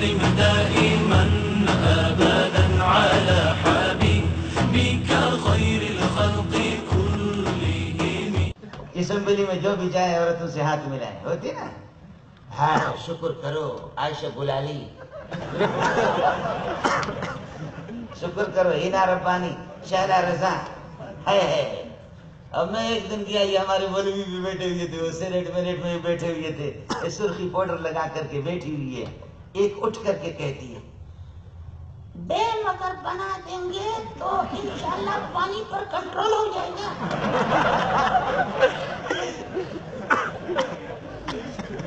وسلم دائما أبدا على حبيبك خير الخلق كلهم. اسمبلی میں جو بھی جائے عورتوں سے ہاتھ ملائیں، ہوتی نا؟ ہاں شکر کرو عائشہ بلا لی، شکر کرو ہینا ربانی، شہلا رضا ہے. اب میں ایک دن گیا، یہ ہمارے مولوی بھی بیٹھے ہوئے تھے، وہ سینٹ مینٹ میں بیٹھے ہوئے تھے، یہ سرخی پاؤڈر لگا کر کے بیٹھی ہوئی ہے. ایک اٹھ کر کے کہتی ہے ڈیم اگر بنا دیں گے تو انشاءاللہ پانی پر کنٹرول ہو جائے گا.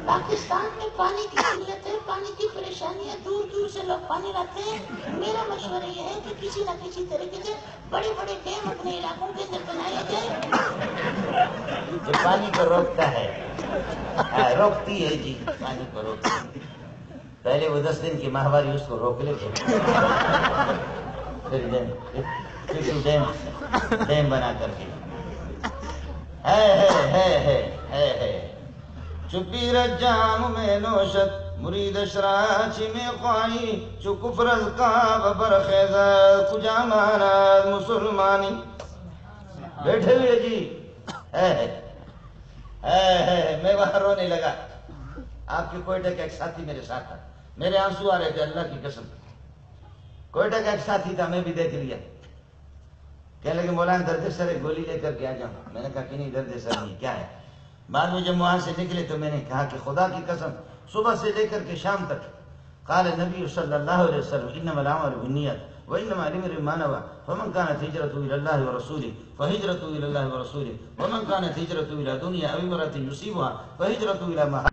پاکستان میں پانی کی قلت ہے، پانی کی پریشانی ہے، دور دور سے لوگ پانی لاتے ہیں. میرا مشورہ یہ ہے کہ کسی نہ کسی طریقے سے بڑے بڑے ڈیم اپنے علاقوں کے اندر بنائے جائے جو پانی کو روکتا ہے، روکتی ہے جی، پانی کو روکتی ہے. پہلے وہ 10 دن کی ماہواری اس کو روک لے پھر ڈیم بنا کر کے ہے. چپی رجام میں نوشت مرید اشراچ میں خواہی چو کفر القاب برخیزت کجا ماناد مسلمانی. بیٹھے ہوئے جی میں وہاں رونے لگا. آپ کے کوئٹہ کا ایک ساتھی میرے ساتھ تھا، میرے آنسو آ رہے تھے اللہ کی قسم. کوئٹہ کا ایک ساتھی تھا، میں بھی دیکھ لیا. کہنے لگے مولانا درد سر گولی لے کر کے آ جاؤں. میں نے کہا کہ نہیں درد سر نہیں، کیا ہے؟ بعد میں جب وہاں سے نکلے تو میں نے کہا کہ خدا کی قسم صبح سے لے کر کے شام تک قال نبی صلی اللہ علیہ وسلم انما الاعمال بالنیات وانما لامرئ ما نوى فمن كانت هجرته الى الله ورسوله فهجرته الى الله ورسوله ومن كانت هجرته الى دنيا او امرأة يصيبها فهجرته الى ما